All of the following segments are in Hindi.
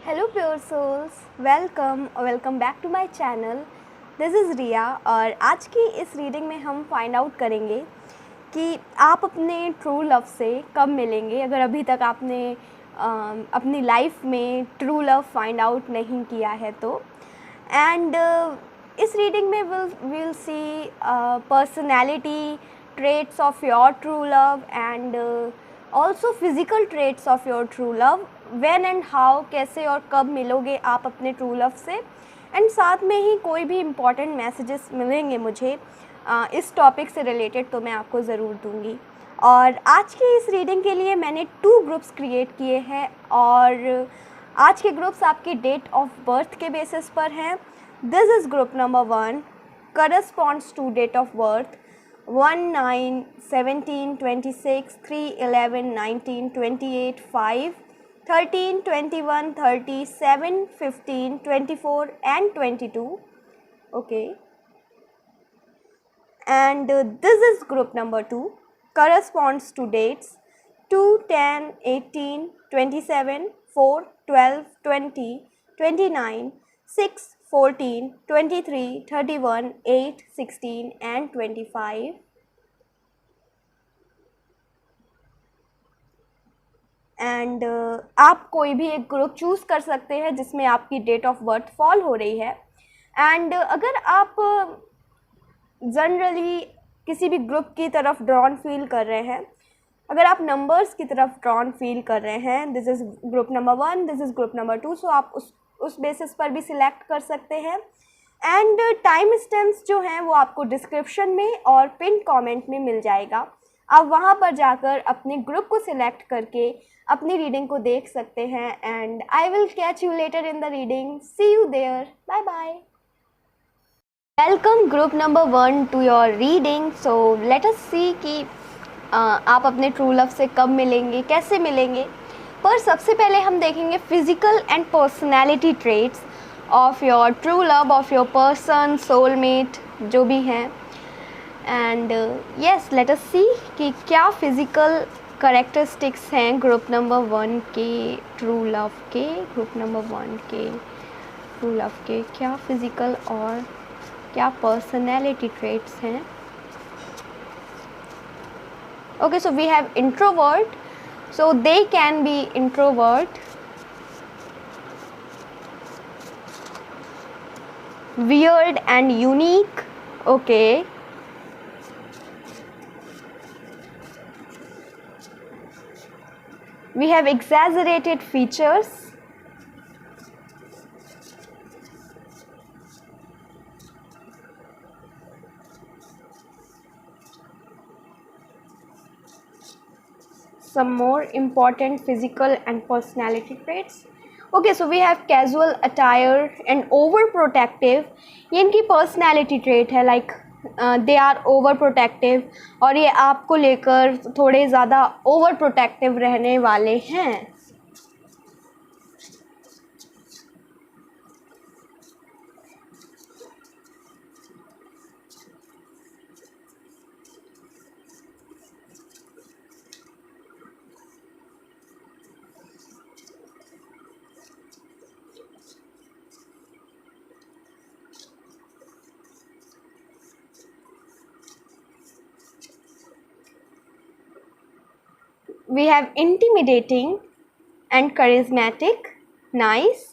Hello pure souls, welcome back to my channel. This is Riya और आज की इस रीडिंग में हम फाइंड आउट करेंगे कि आप अपने ट्रू लव से कब मिलेंगे अगर अभी तक आपने अपनी लाइफ में ट्रू लव फाइंड आउट नहीं किया है तो। एंड इस रीडिंग में will see personality traits of your true love and also physical traits of your true love, when and how, कैसे और कब मिलोगे आप अपने ट्रू लव से। एंड साथ में ही कोई भी इम्पॉर्टेंट मैसेजेस मिलेंगे मुझे इस टॉपिक से रिलेटेड तो मैं आपको ज़रूर दूंगी। और आज की इस रीडिंग के लिए मैंने 2 ग्रुप्स क्रिएट किए हैं और आज के ग्रुप्स आपकी डेट ऑफ बर्थ के बेसिस पर हैं। This is group number 1 corresponds to date of birth 1, 9, 17, 26, 3, 11, 19, 28, 5, 13, 21, 30, 7, 15, 24 and 22. Okay. And this is group number 2 corresponds to dates 2, 10, 18, 27, 4, 12, 20, 29, 6, 14, 23, 31, 8, 16 and 25. And आप कोई भी एक ग्रुप चूज़ कर सकते हैं जिसमें आपकी डेट ऑफ बर्थ फॉल हो रही है। एंड अगर आप जनरली किसी भी ग्रुप की तरफ ड्रॉन फील कर रहे हैं, अगर आप नंबर्स की तरफ ड्रॉन फील कर रहे हैं, this is group number 1, this is group number 2, सो आप उस बेसिस पर भी सिलेक्ट कर सकते हैं। एंड टाइम स्टैम्प्स जो हैं वो आपको डिस्क्रिप्शन में और पिन कमेंट में मिल जाएगा। आप वहाँ पर जाकर अपने ग्रुप को सिलेक्ट करके अपनी रीडिंग को देख सकते हैं। And I will catch you later in the reading. See you there, bye bye. Welcome group number 1 to your reading. So let us see कि आप अपने ट्रू लव से कब मिलेंगे, कैसे मिलेंगे। पर सबसे पहले हम देखेंगे physical and personality traits of your true love, of your person, soulmate जो भी हैं। And yes, let us see कि क्या फिज़िकल करेक्टरिस्टिक्स हैं ग्रुप नंबर 1 के ट्रू लव के। ग्रुप नंबर 1 के ट्रू लव के क्या फिज़िकल और क्या पर्सनैलिटी ट्रेट्स हैं। Okay, so we have introvert, so they can be introvert, weird and unique. Okay, we have exaggerated features, some more important physical and personality traits. Okay, so we have casual attire and overprotective. ये इनकी personality trait है, like they are overprotective और ये आपको लेकर थोड़े ज़्यादा overprotective रहने वाले हैं। We have intimidating and charismatic. Nice.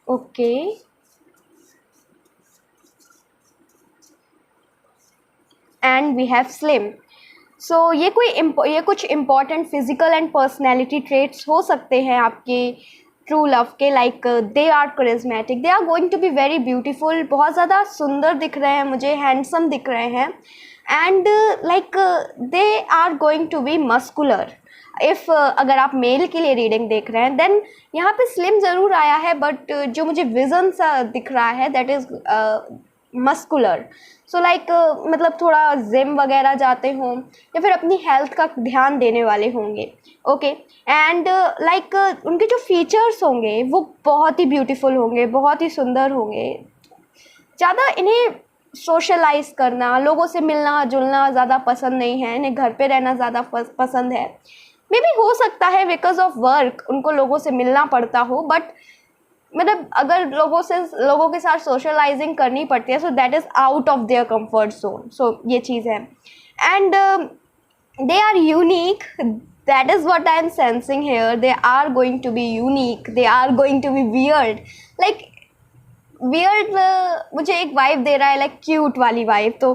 Okay. And we have slim. So ये कुछ important physical and personality traits हो सकते हैं आपके ट्रू लव के। Like they are charismatic, they are going to be very beautiful, बहुत ज़्यादा सुंदर दिख रहे हैं मुझे, हैंडसम दिख रहे हैं। And like they are going to be muscular. If अगर आप मेल के लिए रीडिंग देख रहे हैं देन यहाँ पे स्लिम ज़रूर आया है, बट जो मुझे विज़न सा दिख रहा है that is muscular. So like मतलब थोड़ा जिम वगैरह जाते हों या फिर अपनी हेल्थ का ध्यान देने वाले होंगे। ओके, एंड लाइक उनके जो फीचर्स होंगे वो बहुत ही ब्यूटीफुल होंगे, बहुत ही सुंदर होंगे। ज़्यादा इन्हें सोशलाइज करना, लोगों से मिलना जुलना ज़्यादा पसंद नहीं है, इन्हें घर पे रहना ज़्यादा पसंद है। मे बी हो सकता है बिकॉज ऑफ वर्क उनको लोगों से मिलना पड़ता हो, बट मतलब अगर लोगों के साथ सोशलाइजिंग करनी पड़ती है, so that is out of their comfort zone. So ये चीज़ है. And they are unique. That is what I am sensing here. They are going to be unique, they are going to be weird. Like weird मुझे एक वाइब दे रहा है, लाइक क्यूट वाली वाइब. तो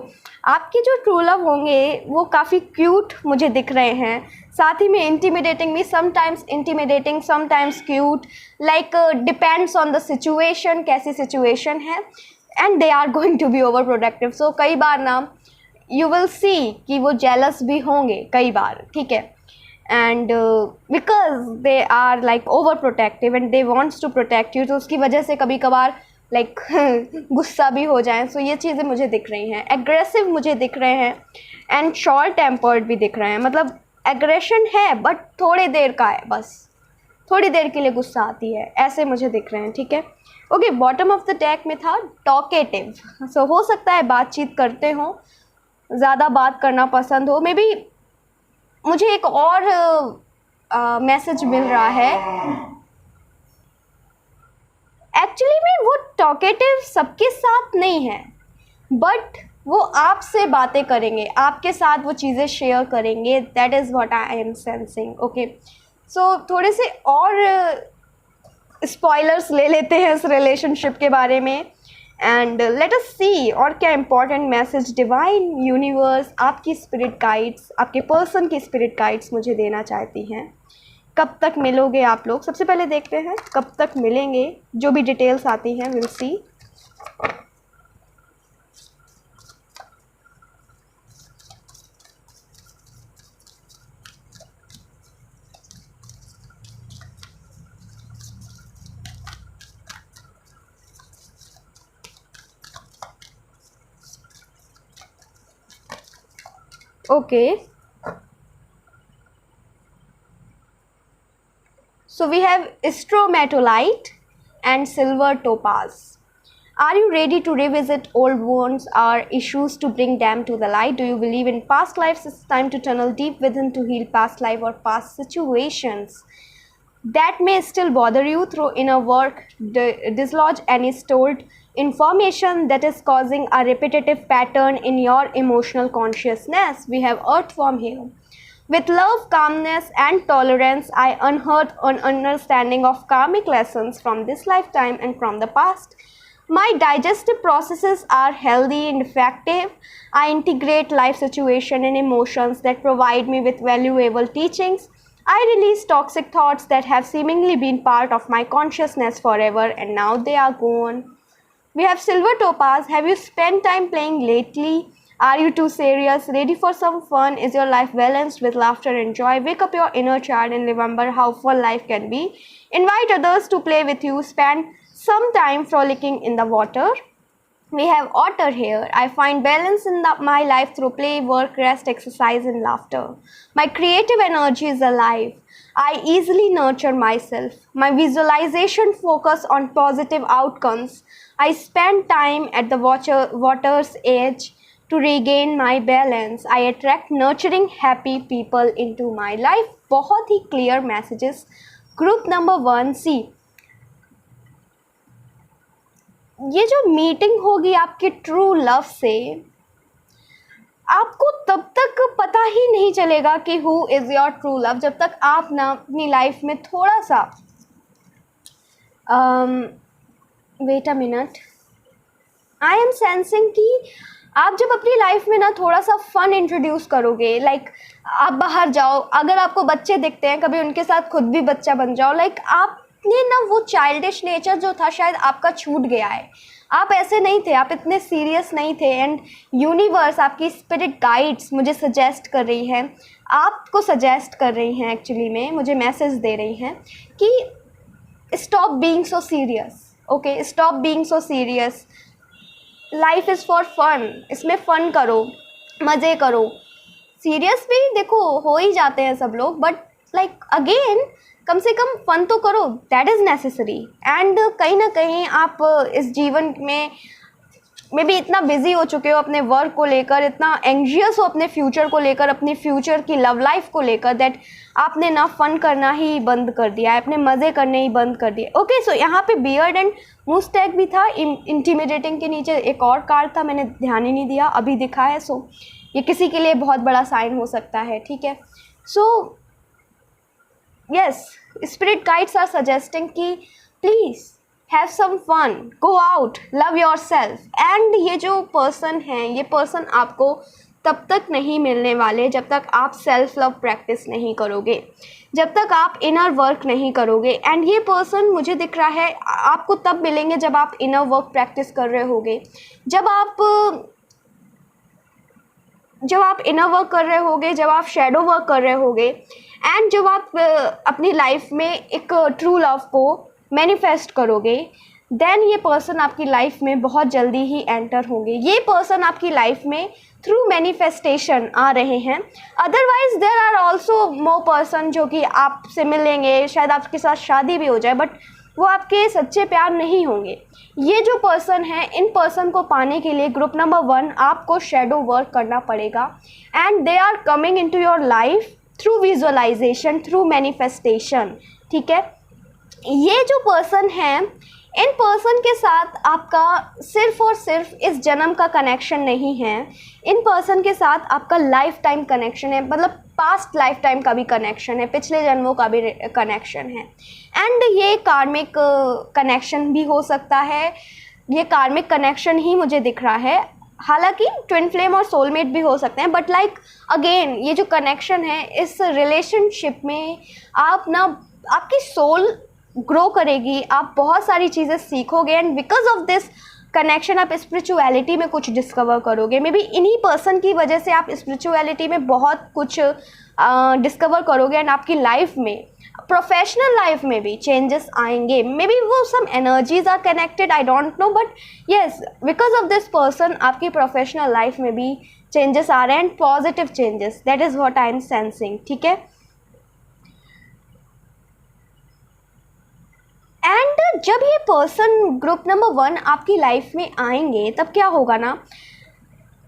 आपके जो ट्रू लव होंगे वो काफ़ी क्यूट मुझे दिख रहे हैं, साथ ही में इंटिमिडेटिंग भी, sometimes intimidating, sometimes cute, like depends on the situation, कैसी सिचुएशन है. And they are going to be over protective. So कई बार ना यू विल सी कि वो जेलस भी होंगे कई बार, ठीक है. And because they are like over protective and they wants to protect you, तो उसकी वजह से कभी कभार लाइक गुस्सा भी हो जाए. सो ये चीज़ें मुझे दिख रही हैं. एग्रेसिव मुझे दिख रहे हैं एंड शॉर्ट टेम्पर्ड भी दिख रहे हैं. मतलब एग्रेशन है बट थोड़ी देर का है, बस थोड़ी देर के लिए गुस्सा आती है, ऐसे मुझे दिख रहे हैं, ठीक है. Okay, bottom of the deck में था टॉकेटिव. सो हो सकता है बातचीत करते हों, ज़्यादा बात करना पसंद हो. मे बी मुझे एक और मैसेज मिल रहा है. एक्चुअली में वो टॉकेटिव सबके साथ नहीं है, बट वो आपसे बातें करेंगे, आपके साथ वो चीज़ें शेयर करेंगे. That is what I am sensing. Okay, so थोड़े से और स्पॉयलर्स ले लेते हैं इस रिलेशनशिप के बारे में. एंड लेट अस सी और क्या इंपॉर्टेंट मैसेज डिवाइन यूनिवर्स, आपकी स्पिरिट गाइड्स, आपके पर्सन की स्पिरिट गाइड्स मुझे देना चाहती हैं. कब तक मिलोगे आप लोग, सबसे पहले देखते हैं कब तक मिलेंगे. जो भी डिटेल्स आती हैं will see. Okay, so we have stromatolite and silver topaz. Are you ready to revisit old wounds or issues to bring them to the light? Do you believe in past lives? It's time to tunnel deep within to heal past life or past situations that may still bother you. Through inner work, dislodge any stored information that is causing a repetitive pattern in your emotional consciousness. We have earthworm here. With love, calmness and tolerance, I unearth an understanding of karmic lessons from this lifetime and from the past. My digestive processes are healthy and effective. I integrate life situation and emotions that provide me with valuable teachings. I release toxic thoughts that have seemingly been part of my consciousness forever and now they are gone. We have silver topaz. Have you spent time playing lately? Are you too serious? Ready for some fun? Is your life balanced with laughter and joy? Wake up your inner child and remember how fun life can be. Invite others to play with you. Spend some time frolicking in the water. We have otter here. I find balance in my life through play, work, rest, exercise, and laughter. My creative energy is alive. I easily nurture myself. My visualization focus on positive outcomes. I spend time at the water's edge to regain my balance. I attract nurturing, happy people into my life. बहुत ही clear messages. Group number 1, C. ये जो मीटिंग होगी आपके ट्रू लव से, आपको तब तक पता ही नहीं चलेगा कि who is your true love, जब तक आप ना अपनी लाइफ में थोड़ा सा wait a minute, I am sensing कि आप जब अपनी लाइफ में ना थोड़ा सा फन इंट्रोड्यूस करोगे, लाइक आप बाहर जाओ, अगर आपको बच्चे दिखते हैं कभी उनके साथ खुद भी बच्चा बन जाओ, लाइक आपने ना वो चाइल्डिश नेचर जो था शायद आपका छूट गया है. आप ऐसे नहीं थे, आप इतने सीरियस नहीं थे. एंड यूनिवर्स, आपकी स्पिरिट गाइड्स मुझे सजेस्ट कर रही हैं, आपको सजेस्ट कर रही हैं, एक्चुअली में मुझे मैसेज दे रही हैं कि stop being so serious. Okay, stop being so serious. Life is for fun. इसमें फ़न करो, मज़े करो. सीरियस भी देखो हो ही जाते हैं सब लोग, बट लाइक अगेन कम से कम फ़न तो करो. That is necessary. एंड कहीं ना कहीं आप इस जीवन में मे बी इतना बिजी हो चुके हो अपने वर्क को लेकर, इतना एंग्जियस हो अपने फ्यूचर को लेकर, अपनी फ्यूचर की लव लाइफ को लेकर, दैट आपने ना फन करना ही बंद कर दिया है, अपने मज़े करने ही बंद कर दिए। ओके, सो यहाँ पे बियर्ड एंड मुस्टैग भी था, इंटीमिडेटिंग के नीचे एक और कार्ड था, मैंने ध्यान ही नहीं दिया, अभी दिखा है। सो ये किसी के लिए बहुत बड़ा साइन हो सकता है, ठीक है। So yes, spirit guides are suggesting कि please have some fun, go out, love yourself. And ये जो पर्सन है, ये पर्सन आपको तब तक नहीं मिलने वाले जब तक आप सेल्फ लव प्रैक्टिस नहीं करोगे, जब तक आप इनर वर्क नहीं करोगे। एंड ये पर्सन मुझे दिख रहा है आपको तब मिलेंगे जब आप इनर वर्क प्रैक्टिस कर रहे होगे, जब आप इनर वर्क कर रहे होगे, जब आप शेडो वर्क कर रहे होगे, एंड जब आप अपनी लाइफ में एक ट्रू लव को मैनिफेस्ट करोगे, देन ये पर्सन आपकी लाइफ में बहुत जल्दी ही एंटर होंगे। ये पर्सन आपकी लाइफ में थ्रू मैनिफेस्टेशन आ रहे हैं। Otherwise there are also more person जो कि आपसे मिलेंगे, शायद आपके साथ शादी भी हो जाए, बट वो आपके सच्चे प्यार नहीं होंगे। ये जो पर्सन है, इन पर्सन को पाने के लिए ग्रुप नंबर 1 आपको शेडो वर्क करना पड़ेगा। And they are coming into your life through visualisation, through manifestation, ठीक है। ये जो पर्सन है, इन पर्सन के साथ आपका सिर्फ और सिर्फ इस जन्म का कनेक्शन नहीं है, इन पर्सन के साथ आपका लाइफ टाइम कनेक्शन है, मतलब पास्ट लाइफ टाइम का भी कनेक्शन है, पिछले जन्मों का भी कनेक्शन है। एंड ये कार्मिक कनेक्शन भी हो सकता है, ये कार्मिक कनेक्शन ही मुझे दिख रहा है। हालांकि ट्विन फ्लेम और सोलमेट भी हो सकते हैं, बट लाइक अगेन ये जो कनेक्शन है, इस रिलेशनशिप में आप ना, आपकी सोल ग्रो करेगी, आप बहुत सारी चीज़ें सीखोगे। And because of this connection आप स्पिरिचुअलिटी में कुछ डिस्कवर करोगे। मे बी इन्हीं पर्सन की वजह से आप स्पिरिचुअलिटी में बहुत कुछ डिस्कवर करोगे। एंड आपकी लाइफ में, प्रोफेशनल लाइफ में भी चेंजेस आएंगे। मे बी वो some energies are connected, I don't know, but yes, because of this person आपकी प्रोफेशनल लाइफ में भी चेंजेस आ रहे हैं, and positive changes, that is what I am sensing, ठीक है। एंड जब ये पर्सन ग्रुप नंबर 1 आपकी लाइफ में आएंगे, तब क्या होगा ना,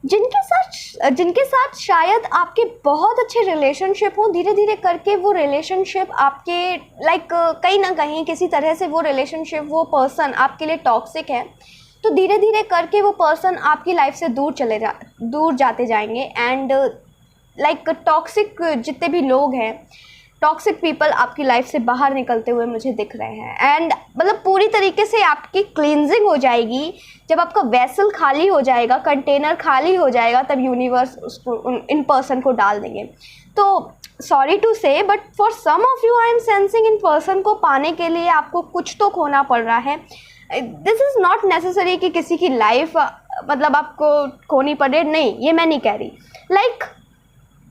जिनके साथ शायद आपके बहुत अच्छे रिलेशनशिप हो, धीरे धीरे करके वो रिलेशनशिप आपके लाइक कहीं ना कहीं किसी तरह से वो रिलेशनशिप, वो पर्सन आपके लिए टॉक्सिक है, तो धीरे धीरे करके वो पर्सन आपकी लाइफ से दूर जाते जाएंगे। एंड लाइक टॉक्सिक जितने भी लोग हैं, टॉक्सिक पीपल आपकी लाइफ से बाहर निकलते हुए मुझे दिख रहे हैं। एंड मतलब पूरी तरीके से आपकी क्लींजिंग हो जाएगी। जब आपका वेसल खाली हो जाएगा, कंटेनर खाली हो जाएगा, तब यूनिवर्स उसको इन पर्सन को डाल देंगे। तो sorry to say, but for some of you I am sensing in person को पाने के लिए आपको कुछ तो खोना पड़ रहा है। दिस इज़ नॉट नेसेसरी कि किसी की लाइफ मतलब आपको खोनी पड़े, नहीं, ये मैं नहीं कह रही। लाइक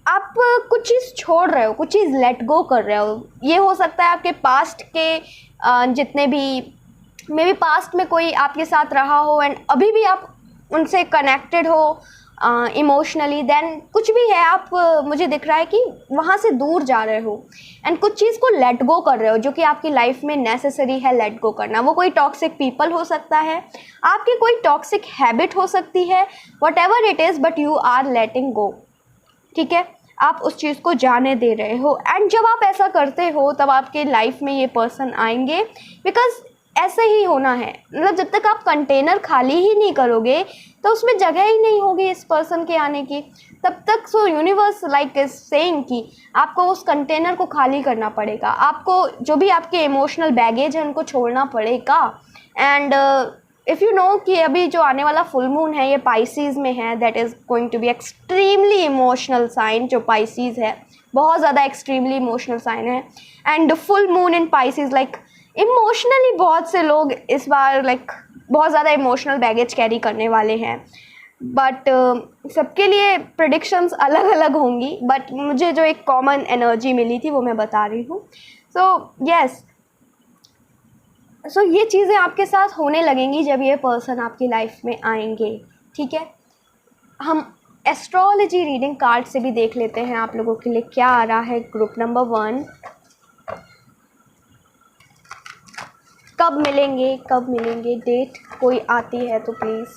आप कुछ चीज़ छोड़ रहे हो, कुछ चीज़ लेट गो कर रहे हो। ये हो सकता है आपके पास्ट के जितने भी, मे बी पास्ट में कोई आपके साथ रहा हो एंड अभी भी आप उनसे कनेक्टेड हो इमोशनली, देन कुछ भी है, आप मुझे दिख रहा है कि वहाँ से दूर जा रहे हो एंड कुछ चीज़ को लेट गो कर रहे हो, जो कि आपकी लाइफ में नेसेसरी है लेट गो करना। वो कोई टॉक्सिक पीपल हो सकता है, आपकी कोई टॉक्सिक हैबिट हो सकती है, whatever it is, but you are letting go, ठीक है। आप उस चीज़ को जाने दे रहे हो। एंड जब आप ऐसा करते हो, तब आपके लाइफ में ये पर्सन आएंगे, बिकॉज ऐसे ही होना है। मतलब जब तक आप कंटेनर खाली ही नहीं करोगे, तो उसमें जगह ही नहीं होगी इस पर्सन के आने की, तब तक सो यूनिवर्स लाइक इज सेइंग कि आपको उस कंटेनर को खाली करना पड़ेगा, आपको जो भी आपके इमोशनल बैगेज है उनको छोड़ना पड़ेगा। एंड इफ़ यू नो कि अभी जो आने वाला फुल मून है ये पाइसीज़ में है, that is going to be extremely emotional sign. जो पाइसीज़ है बहुत ज़्यादा एक्सट्रीमली इमोशनल साइन है। And full moon in Pisces, like emotionally बहुत से लोग इस बार लाइक बहुत ज़्यादा इमोशनल बैगेज कैरी करने वाले हैं। बट सबके लिए प्रेडिक्शंस अलग अलग होंगी, बट मुझे जो एक कॉमन एनर्जी मिली थी वो मैं बता रही हूँ। सो यस, सो ये चीज़ें आपके साथ होने लगेंगी जब ये पर्सन आपकी लाइफ में आएंगे, ठीक है। हम एस्ट्रोलॉजी रीडिंग कार्ड से भी देख लेते हैं आप लोगों के लिए क्या आ रहा है ग्रुप नंबर 1। कब मिलेंगे डेट कोई आती है तो please.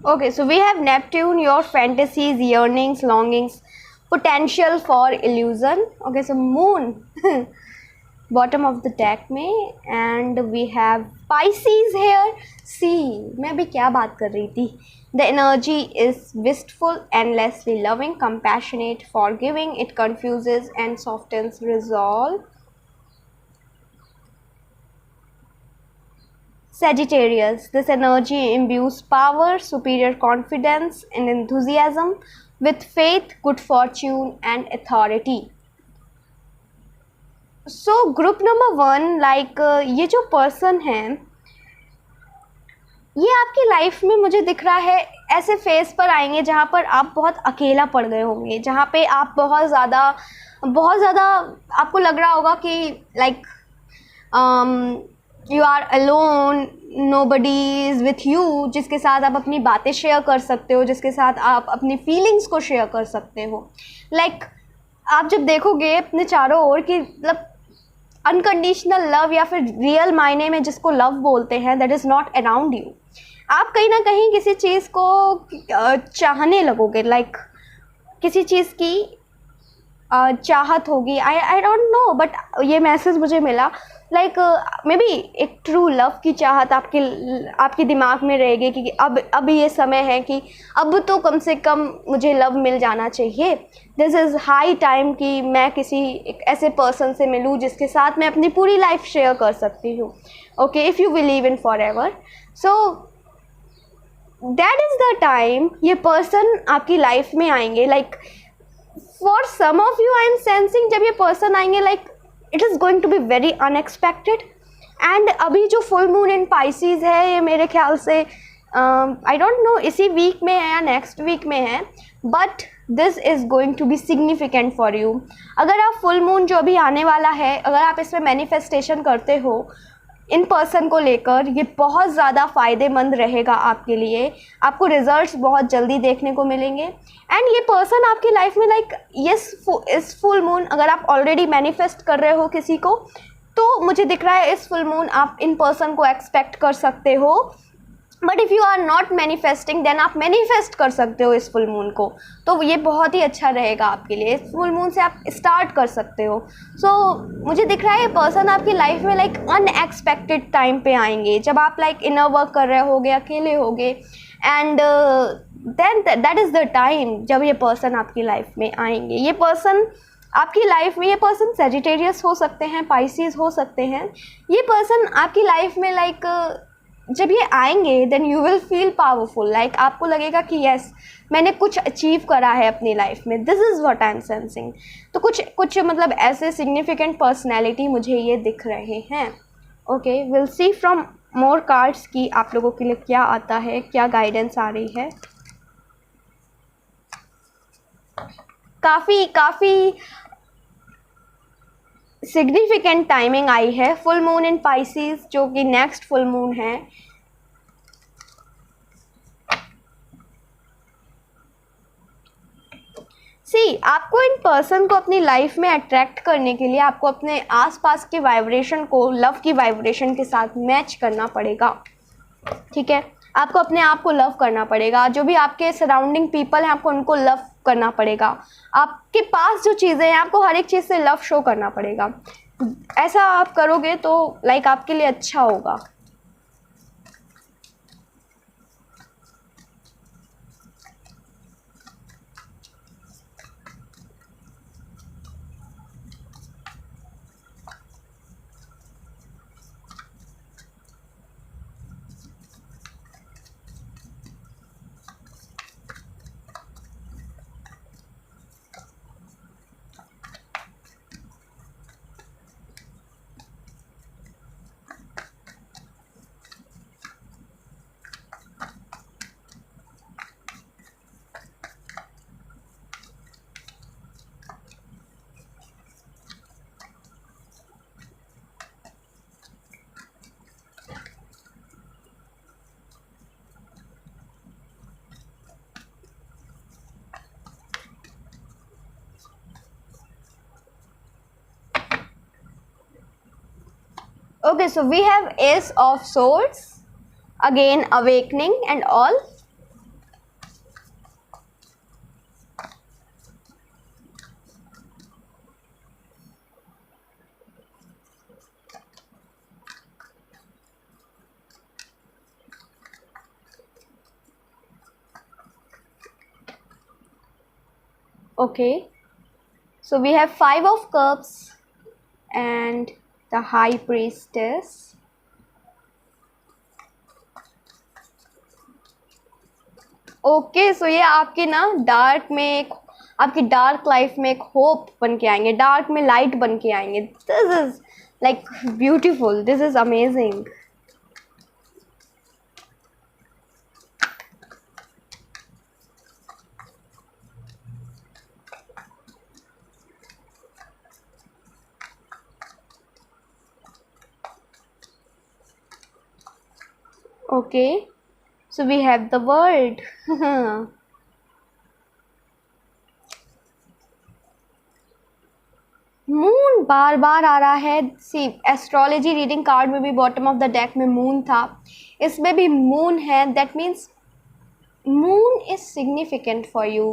Okay, so we have Neptune, your fantasies, yearnings, longings, potential for illusion. Okay, so Moon, bottom of the deck में, and we have Pisces here. See, मैं भी क्या बात कर रही थी. The energy is wistful, endlessly loving, compassionate, forgiving. It confuses and softens resolve. Sagittarius, this energy imbues power, superior confidence, and enthusiasm with faith, good fortune, and authority. So, group number 1, like ये जो पर्सन है, ये आपकी लाइफ में मुझे दिख रहा है ऐसे फेज पर आएंगे जहाँ पर आप बहुत अकेला पड़ गए होंगे, जहाँ पे आप बहुत ज़्यादा आपको लग रहा होगा कि like you are alone, nobody is with you, जिसके साथ आप अपनी बातें शेयर कर सकते हो, जिसके साथ आप अपनी फीलिंग्स को शेयर कर सकते हो. लाइक आप जब देखोगे अपने चारों ओर कि मतलब अनकंडीशनल लव या फिर रियल मायने में जिसको लव बोलते हैं, that is not around you. आप कहीं ना कहीं किसी चीज़ को चाहने लगोगे, लाइक किसी चीज़ की चाहत होगी. आई डोंट नो, बट ये मैसेज मुझे मिला लाइक मे बी एक ट्रू लव की चाहत आपके दिमाग में रहेगी कि अब ये समय है कि अब तो कम से कम मुझे लव मिल जाना चाहिए. दिस इज़ हाई टाइम कि मैं किसी एक ऐसे पर्सन से मिलूँ जिसके साथ मैं अपनी पूरी लाइफ शेयर कर सकती हूँ. Okay, if you believe in forever, so that is the time ये पर्सन आपकी लाइफ में आएंगे. Like for some of you I am sensing जब ये पर्सन आएंगे like it is going to be very unexpected. And अभी जो फुल मून इन पाइसेस है ये मेरे ख्याल से आई डोंट नो इसी वीक में है या नेक्स्ट वीक में है, but this is going to be significant for you. अगर आप फुल मून जो अभी आने वाला है, अगर आप इसमें मैनिफेस्टेशन करते हो इन पर्सन को लेकर, ये बहुत ज़्यादा फ़ायदेमंद रहेगा आपके लिए. आपको रिजल्ट्स बहुत जल्दी देखने को मिलेंगे. एंड ये पर्सन आपकी लाइफ में लाइक इस फुल मून, अगर आप ऑलरेडी मैनिफेस्ट कर रहे हो किसी को, तो मुझे दिख रहा है इस फुल मून आप इन पर्सन को एक्सपेक्ट कर सकते हो. But if you are not manifesting then आप मैनिफेस्ट कर सकते हो इस फुल मून को, तो ये बहुत ही अच्छा रहेगा आपके लिए. इस फुल मून से आप स्टार्ट कर सकते हो. सो मुझे दिख रहा है ये पर्सन आपकी लाइफ में लाइक अनएक्सपेक्टेड टाइम पे आएंगे, जब आप लाइक इनर वर्क कर रहे होगे, अकेले होगे, and then that is the time जब ये पर्सन आपकी लाइफ में आएंगे. ये पर्सन आपकी लाइफ में, ये पर्सन सेजिटेरियस हो सकते हैं, पाइसेस हो सकते हैं. ये पर्सन आपकी लाइफ में लाइक जब ये आएंगे then you will feel powerful. Like आपको लगेगा कि यस मैंने कुछ अचीव करा है अपनी लाइफ में. This is what I am sensing. तो कुछ मतलब ऐसे सिग्निफिकेंट पर्सनैलिटी मुझे ये दिख रहे हैं. Okay, will see from more cards कि आप लोगों के लिए क्या आता है, क्या गाइडेंस आ रही है. काफ़ी सिग्निफिकेंट टाइमिंग आई है. फुल मून इन पाइसेस जो कि नेक्स्ट फुल मून है. आपको इन पर्सन को अपनी लाइफ में अट्रैक्ट करने के लिए आपको अपने आसपास के वाइब्रेशन को लव की वाइब्रेशन के साथ मैच करना पड़ेगा. ठीक है, आपको अपने आप को लव करना पड़ेगा. जो भी आपके सराउंडिंग पीपल हैं आपको उनको लव करना पड़ेगा. आपके पास जो चीज़ें हैं आपको हर एक चीज़ से लव शो करना पड़ेगा. ऐसा आप करोगे तो लाइक आपके लिए अच्छा होगा. Okay, so we have Ace of Swords, again awakening and all. Okay, so we have Five of Cups and the High Priestess. Okay, so ये आपके ना डार्क में एक, आपकी डार्क लाइफ में एक होप बन के आएंगे, डार्क में लाइट बन के आएंगे. This is like beautiful, this is amazing. Okay, so we have the World. Moon बार बार आ रहा है. सी, एस्ट्रोलॉजी रीडिंग कार्ड में भी बॉटम ऑफ द डेक में मून था, इसमें भी मून है. That means moon is significant for you.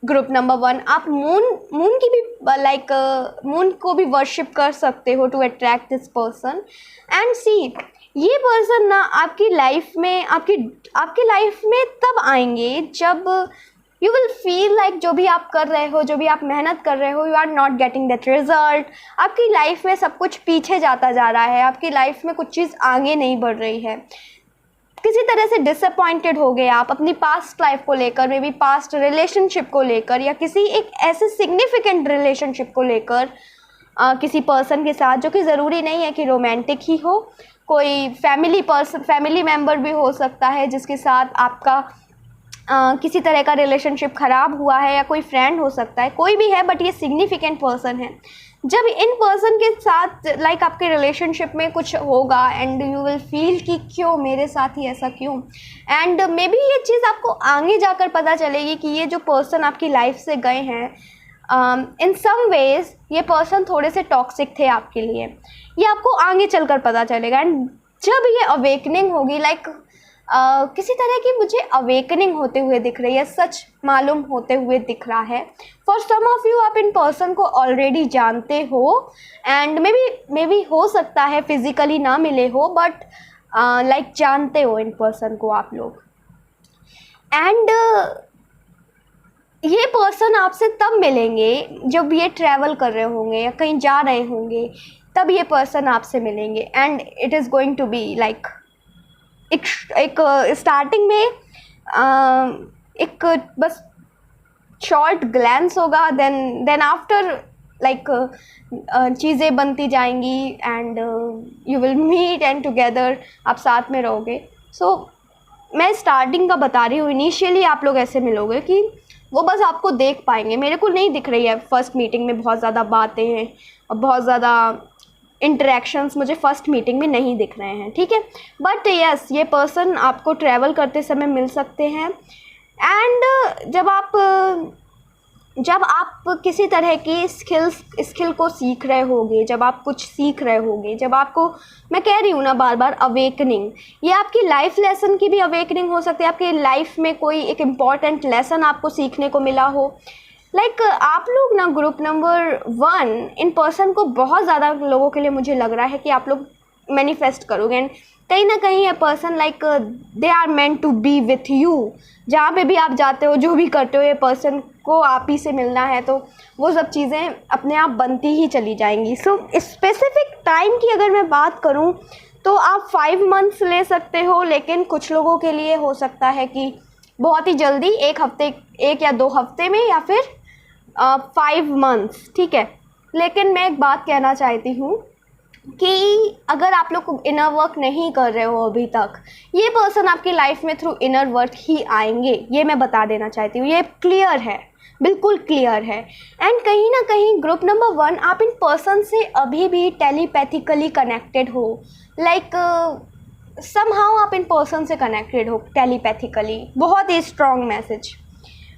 Group number 1, आप मून की भी लाइक मून को भी वर्शिप कर सकते हो to attract this person. And see, ये पर्सन ना आपकी लाइफ में, आपकी लाइफ में तब आएंगे जब यू विल फील लाइक जो भी आप कर रहे हो, जो भी आप मेहनत कर रहे हो, you are not getting that result. आपकी लाइफ में सब कुछ पीछे जाता जा रहा है, आपकी लाइफ में कुछ चीज़ आगे नहीं बढ़ रही है. किसी तरह से डिसअपॉइंटेड हो गए आप अपनी पास्ट लाइफ को लेकर, मे बी पास्ट रिलेशनशिप को लेकर, या किसी एक ऐसे सिग्निफिकेंट रिलेशनशिप को लेकर किसी पर्सन के साथ, जो कि ज़रूरी नहीं है कि रोमांटिक ही हो. कोई फैमिली मेम्बर भी हो सकता है जिसके साथ आपका किसी तरह का रिलेशनशिप ख़राब हुआ है, या कोई फ्रेंड हो सकता है, कोई भी है, बट ये सिग्निफिकेंट पर्सन है. जब इन पर्सन के साथ लाइक आपके रिलेशनशिप में कुछ होगा एंड यू विल फील कि क्यों मेरे साथ ही ऐसा क्यों. एंड मे बी ये चीज़ आपको आगे जाकर पता चलेगी कि ये जो पर्सन आपकी लाइफ से गए हैं, इन सम वेज ये पर्सन थोड़े से टॉक्सिक थे आपके लिए. ये आपको आगे चलकर पता चलेगा. एंड जब ये अवेकनिंग होगी, लाइक किसी तरह की मुझे अवेकनिंग होते हुए दिख रही है, सच मालूम होते हुए दिख रहा है. फॉर सम ऑफ यू, आप इन पर्सन को ऑलरेडी जानते हो एंड मे बी हो सकता है फिजिकली ना मिले हो, बट लाइक जानते हो इन पर्सन को आप लोग. एंड ये पर्सन आपसे तब मिलेंगे जब ये ट्रैवल कर रहे होंगे या कहीं जा रहे होंगे, तब ये पर्सन आपसे मिलेंगे. And it is going to be like एक स्टार्टिंग में एक बस शॉर्ट ग्लैंस होगा, देन आफ्टर लाइक चीज़ें बनती जाएंगी and you will meet and together आप साथ में रहोगे. सो मैं स्टार्टिंग का बता रही हूँ. इनिशियली आप लोग ऐसे मिलोगे कि वो बस आपको देख पाएंगे. मेरे को नहीं दिख रही है फर्स्ट मीटिंग में बहुत ज़्यादा बातें हैं और बहुत ज़्यादा इंटरेक्शंस मुझे फ़र्स्ट मीटिंग में नहीं दिख रहे हैं, ठीक है. बट यस, ये पर्सन आपको ट्रैवल करते समय मिल सकते हैं. एंड जब आप किसी तरह की स्किल को सीख रहे होगे, जब आप कुछ सीख रहे होगे, जब आपको, मैं कह रही हूँ ना बार बार, अवेकनिंग, ये आपकी लाइफ लेसन की भी अवेकनिंग हो सकती है. आपकी लाइफ में कोई एक इम्पॉर्टेंट लेसन आपको सीखने को मिला हो. लाइक आप लोग ना ग्रुप नंबर 1 इन पर्सन को बहुत ज़्यादा लोगों के लिए मुझे लग रहा है कि आप लोग मैनिफेस्ट करोगे. एंड कहीं ना कहीं ये person like they are meant to be with you. जहाँ पे भी आप जाते हो, जो भी करते हो, ये पर्सन को आप ही से मिलना है, तो वो सब चीज़ें अपने आप बनती ही चली जाएंगी. सो स्पेसिफिक टाइम की अगर मैं बात करूँ तो आप 5 मंथ्स ले सकते हो, लेकिन कुछ लोगों के लिए हो सकता है कि बहुत ही जल्दी, 1 या 2 हफ्ते में, या फिर 5 मंथ्स, ठीक है. लेकिन मैं एक बात कहना चाहती हूँ कि अगर आप लोग इनर वर्क नहीं कर रहे हो अभी तक, ये पर्सन आपकी लाइफ में थ्रू इनर वर्क ही आएंगे. ये मैं बता देना चाहती हूँ. ये क्लियर है, बिल्कुल क्लियर है. एंड कहीं ना कहीं ग्रुप नंबर 1 आप इन पर्सन से अभी भी टेलीपैथिकली कनेक्टेड हो. लाइक समहाउ आप इन पर्सन से कनेक्टेड हो टेलीपैथिकली. बहुत ही स्ट्रॉन्ग मैसेज.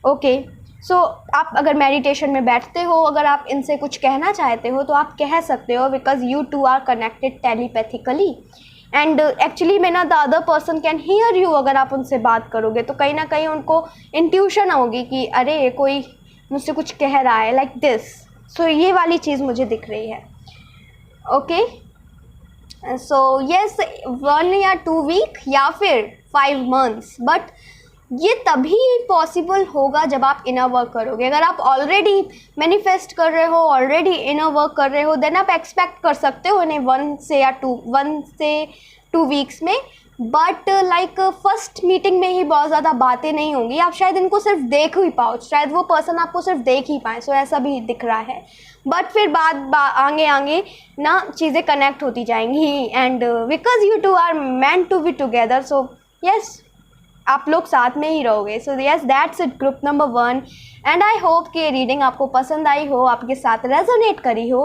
ओके, सो आप अगर मेडिटेशन में बैठते हो, अगर आप इनसे कुछ कहना चाहते हो तो आप कह सकते हो, because you two are connected telepathically. And actually में ना the other person can hear you. अगर आप उनसे बात करोगे तो कहीं ना कहीं उनको इंट्यूशन होगी कि अरे कोई मुझसे कुछ कह रहा है, लाइक दिस. सो ये वाली चीज़ मुझे दिख रही है. ओके, सो यस, 1 या 2 वीक या फिर 5 मंथ्स, बट ये तभी पॉसिबल होगा जब आप इनर वर्क करोगे। अगर आप ऑलरेडी मैनिफेस्ट कर रहे हो, ऑलरेडी इनर वर्क कर रहे हो, देन आप एक्सपेक्ट कर सकते हो इन्हें 1 से 2 वीक्स में। बट लाइक फर्स्ट मीटिंग में ही बहुत ज़्यादा बातें नहीं होंगी, आप शायद इनको सिर्फ देख ही पाओ, शायद वो पर्सन आपको सिर्फ देख ही पाए, सो ऐसा भी दिख रहा है। बट फिर आगे आगे ना चीज़ें कनेक्ट होती जाएंगी, and because you two are meant to be together, so yes आप लोग साथ में ही रहोगे। So yes that's it, group number 1। And I hope कि रीडिंग आपको पसंद आई हो, आपके साथ रेजोनेट करी हो।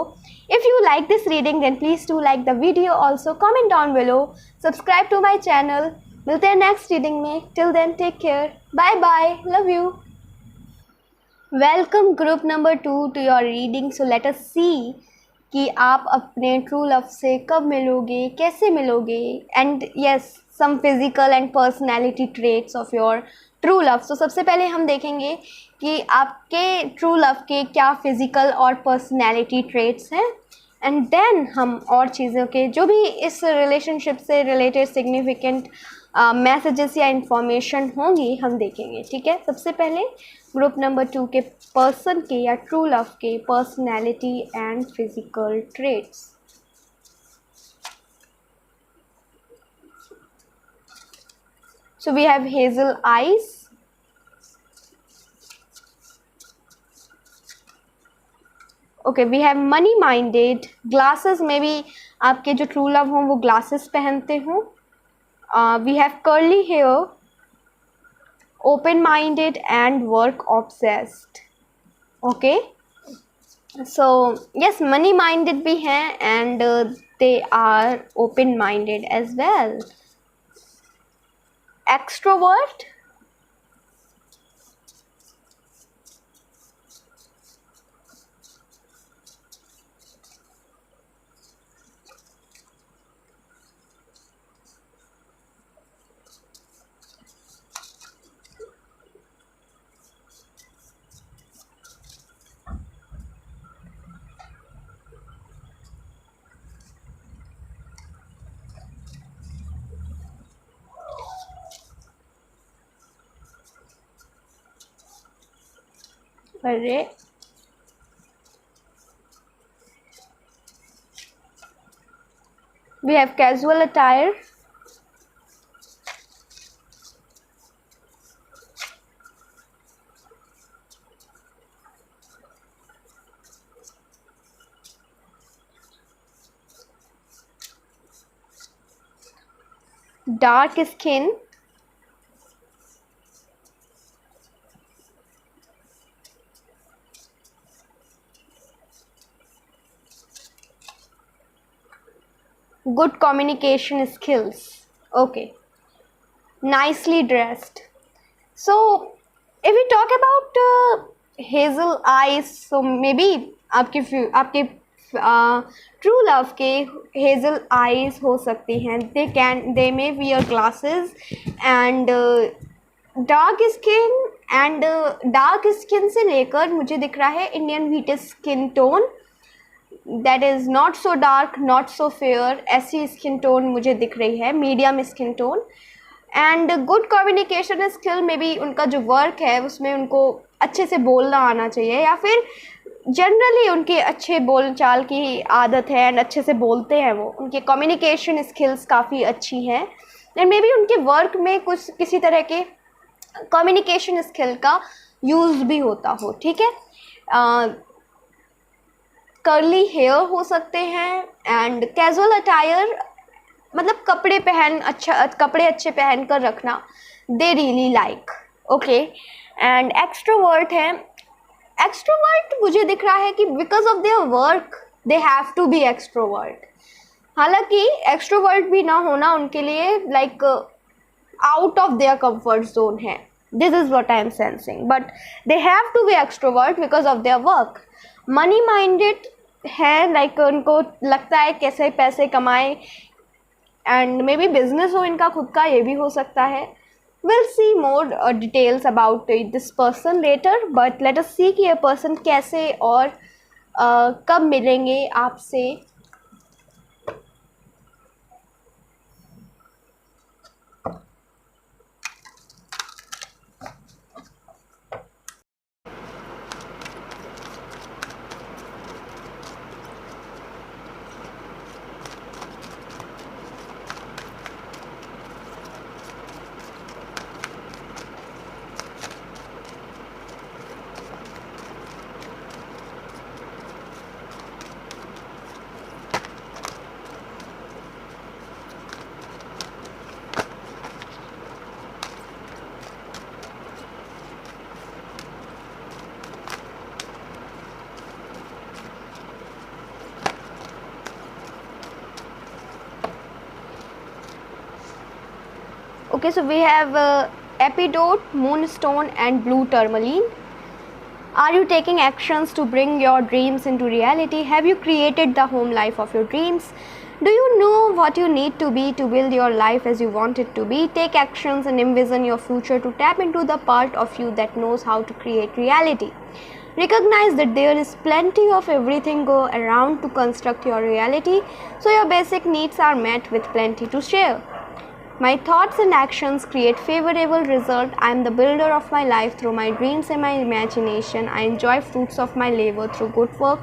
If you like this reading then please to like the video, also comment down below, subscribe to my channel. मिलते हैं नेक्स्ट रीडिंग में, till then take care, bye bye, love you. Welcome group number 2 to your reading. So let us see कि आप अपने ट्रू लव से कब मिलोगे, कैसे मिलोगे, and yes some physical and personality traits of your true love. तो सबसे पहले हम देखेंगे कि आपके ट्रू लव के क्या फिजिकल और पर्सनैलिटी ट्रेट्स हैं, एंड देन हम और चीज़ों के जो भी इस रिलेशनशिप से रिलेटेड सिग्निफिकेंट मैसेजेस या इंफॉर्मेशन होंगी हम देखेंगे, ठीक है। सबसे पहले ग्रुप नंबर 2 के पर्सन के या ट्रू लव के personality and physical traits. So we have hazel eyes, okay, we have money minded, glasses में भी आपके जो ट्रू लव हों वो ग्लासेस पहनते हों। We have curly hair, open minded and work obsessed, okay, so yes money minded भी हैं and they are open minded as well। Extrovert, अरे we have casual attire, dark skin, good communication skills, okay, nicely dressed। So if we talk about hazel eyes, so maybe आपके ट्रू लव के हेजल आईज हो सकती हैं, they may wear glasses and dark skin, and dark skin से लेकर मुझे दिख रहा है Indian wheat skin tone, that is not so dark not so fair, ऐसी स्किन टोन मुझे दिख रही है, medium skin tone. And good communication skill में भी उनका जो वर्क है उसमें उनको अच्छे से बोलना आना चाहिए, या फिर जनरली उनके अच्छे बोल चाल की आदत है एंड अच्छे से बोलते हैं वो, उनके कम्युनिकेशन स्किल्स काफ़ी अच्छी हैं, एंड मे बी उनके वर्क में कुछ किसी तरह के कम्युनिकेशन स्किल का यूज़ भी होता हो, ठीक है। कर्ली हेयर हो सकते हैं, एंड कैजुअल अटायर मतलब कपड़े अच्छे पहन कर रखना, they really like, okay. And extrovert हैं, एक्सट्रोवर्ट मुझे दिख रहा है कि because of their work they have to be extrovert, हालांकि एक्सट्रोवर्ट भी ना होना उनके लिए like out of their comfort zone है, this is what I am sensing, but they have to be extrovert because of their work. Money minded है, लाइक उनको लगता है कैसे पैसे कमाएं, एंड मे बी बिजनेस हो इनका खुद का, ये भी हो सकता है। Will see more details about this person later, but let us see कि ये पर्सन कैसे और कब मिलेंगे आपसे। Okay, so we have epidote, moonstone and blue tourmaline. Are you taking actions to bring your dreams into reality? Have you created the home life of your dreams? Do you know what you need to be to build your life as you want it to be? Take actions and envision your future to tap into the part of you that knows how to create reality. Recognize that there is plenty of everything go around to construct your reality, so your basic needs are met with plenty to share. My thoughts and actions create favorable result. I am the builder of my life through my dreams and my imagination. I enjoy fruits of my labor through good work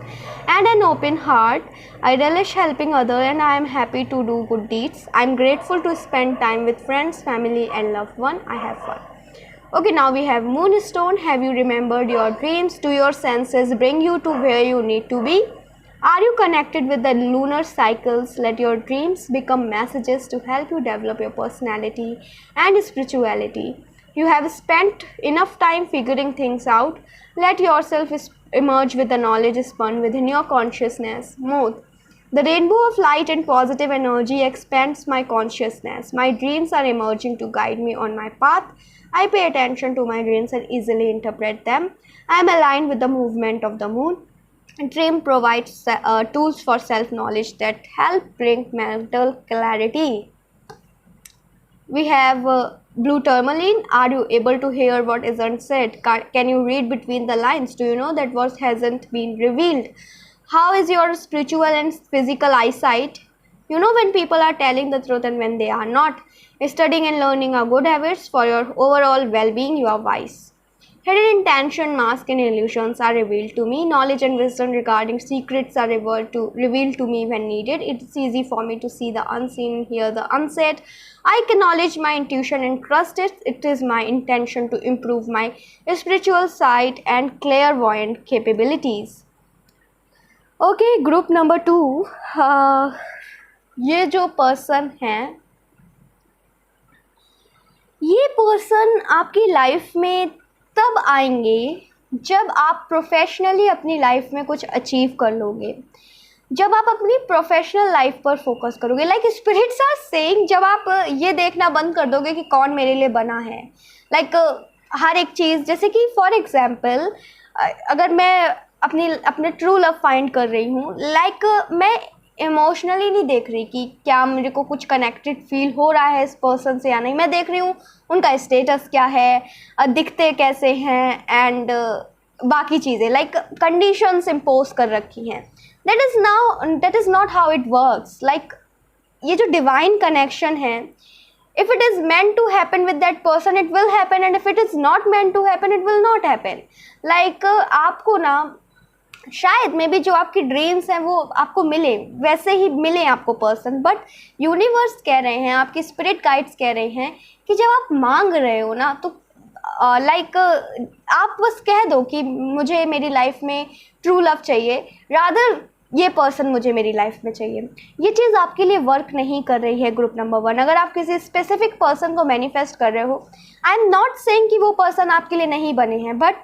and an open heart. I relish helping others and I am happy to do good deeds. I am grateful to spend time with friends, family and loved one. I have fun. Okay, now we have moonstone. Have you remembered your dreams? Do your senses bring you to where you need to be? Are you connected with the lunar cycles? Let your dreams become messages to help you develop your personality and spirituality. You have spent enough time figuring things out. Let yourself emerge with the knowledge spun within your consciousness. Moth. The rainbow of light and positive energy expands my consciousness. My dreams are emerging to guide me on my path. I pay attention to my dreams and easily interpret them. I am aligned with the movement of the moon. Dream provides tools for self-knowledge that help bring mental clarity. We have blue tourmaline. Are you able to hear what isn't said? Can you read between the lines? Do you know that what hasn't been revealed? How is your spiritual and physical eyesight? You know when people are telling the truth and when they are not. Studying and learning are good habits for your overall well-being. You are wise. Hidden intention, mask and illusions are revealed to me. Knowledge and wisdom regarding secrets are revealed to me when needed. It's easy for me to see the unseen and hear the unsaid. I acknowledge my intuition and trust it. It is my intention to improve my spiritual sight and clairvoyant capabilities. Okay, group number 2. ये जो पर्सन है, ये पर्सन आपकी लाइफ में तब आएंगे जब आप प्रोफेशनली अपनी लाइफ में कुछ अचीव कर लोगे, जब आप अपनी प्रोफेशनल लाइफ पर फोकस करोगे. लाइक स्पिरिट्स आर सेइंग, जब आप ये देखना बंद कर दोगे कि कौन मेरे लिए बना है. लाइक हर एक चीज़, जैसे कि फॉर एग्जांपल अगर मैं अपने ट्रू लव फाइंड कर रही हूँ, लाइक मैं इमोशनली नहीं देख रही कि क्या मेरे को कुछ कनेक्टेड फील हो रहा है इस पर्सन से या नहीं. मैं देख रही हूँ उनका स्टेटस क्या है, दिखते कैसे हैं एंड बाकी चीज़ें, लाइक कंडीशंस इम्पोज कर रखी हैं. That is not how it works. Like ये जो डिवाइन कनेक्शन है, if it is meant to happen with that person it will happen, and if it is not meant to happen it will not happen. Like आपको ना शायद मे बी जो आपकी ड्रीम्स हैं वो आपको मिले, वैसे ही मिले आपको पर्सन, बट यूनिवर्स कह रहे हैं, आपकी स्पिरिट गाइड्स कह रहे हैं कि जब आप मांग रहे हो ना तो लाइक आप बस कह दो कि मुझे मेरी लाइफ में ट्रू लव चाहिए, रादर ये पर्सन मुझे मेरी लाइफ में चाहिए. ये चीज़ आपके लिए वर्क नहीं कर रही है ग्रुप नंबर 1. अगर आप किसी स्पेसिफिक पर्सन को मैनिफेस्ट कर रहे हो, आई एम नॉट सेइंग कि वो पर्सन आपके लिए नहीं बने हैं, but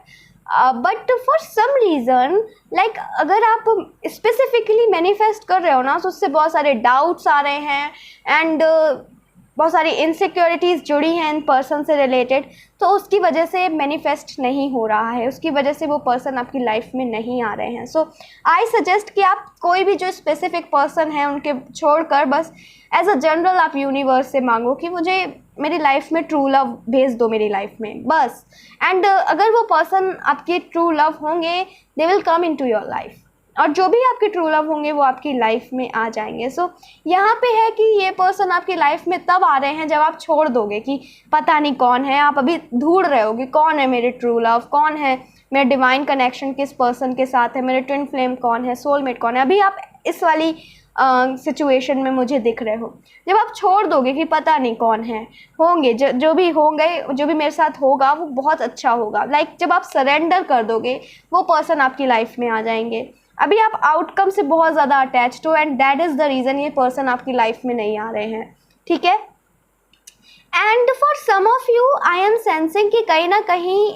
for some reason, like अगर आप स्पेसिफिकली मैनिफेस्ट कर रहे हो ना तो उससे बहुत सारे डाउट्स आ रहे हैं एंड बहुत सारी इनसिक्योरिटीज़ जुड़ी हैं इन पर्सन से रिलेटेड, तो उसकी वजह से मैनिफेस्ट नहीं हो रहा है, उसकी वजह से वो पर्सन आपकी लाइफ में नहीं आ रहे हैं. सो आई सजेस्ट कि आप कोई भी जो स्पेसिफिक पर्सन है उनके छोड़कर बस एज अ जनरल आप यूनिवर्स से मांगो कि मुझे मेरी लाइफ में ट्रू लव भेज दो मेरी लाइफ में, बस. एंड अगर वो पर्सन आपके ट्रू लव होंगे they will come into your life, और जो भी आपके ट्रू लव होंगे वो आपकी लाइफ में आ जाएंगे. सो यहाँ पे है कि ये पर्सन आपकी लाइफ में तब आ रहे हैं जब आप छोड़ दोगे कि पता नहीं कौन है, आप अभी ढूंढ रहे हो कि कौन है मेरे ट्रू लव, कौन है मेरा डिवाइन कनेक्शन किस पर्सन के साथ है, मेरे ट्विन फ्लेम कौन है, सोलमेट कौन है. अभी आप इस वाली सिचुएशन में मुझे दिख रहे हो. जब आप छोड़ दोगे कि पता नहीं कौन है, होंगे जो भी होंगे, जो भी मेरे साथ होगा वो बहुत अच्छा होगा, लाइक जब आप सरेंडर कर दोगे वो पर्सन आपकी लाइफ में आ जाएंगे. अभी आप आउटकम से बहुत ज़्यादा अटैच्ड हो and that is the reason ये पर्सन आपकी लाइफ में नहीं आ रहे हैं. ठीक है. And for some of you I am sensing कि कहीं ना कहीं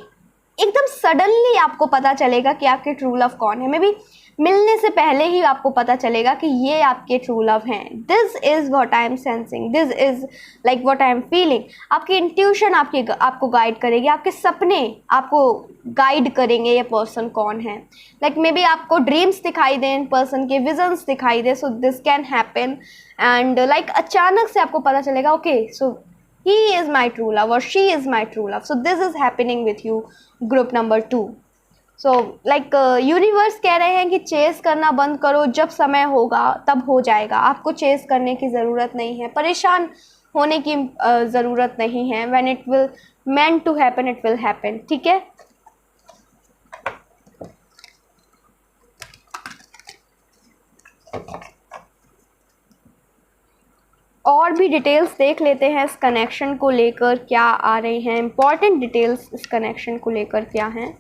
एकदम सडनली आपको पता चलेगा कि आपके ट्रू लव कौन है. मे बी मिलने से पहले ही आपको पता चलेगा कि ये आपके ट्रू लव हैं। This is what I am sensing, this is like what I am feeling. आपकी इंट्यूशन आपको गाइड करेगी, आपके सपने आपको गाइड करेंगे ये पर्सन कौन है। लाइक मे बी आपको ड्रीम्स दिखाई दें, पर्सन के विजन्स दिखाई दे, so this can happen. And like अचानक से आपको पता चलेगा okay so he is my true love और she is my true love, so this is happening with you, group number 2। So like universe कह रहे हैं कि चेस करना बंद करो, जब समय होगा तब हो जाएगा। आपको चेस करने की ज़रूरत नहीं है, परेशान होने की ज़रूरत नहीं है। When it will meant to happen it will happen, ठीक है। और भी डिटेल्स देख लेते हैं इस कनेक्शन को लेकर क्या आ रही हैं, इम्पॉर्टेंट डिटेल्स इस कनेक्शन को लेकर क्या हैं।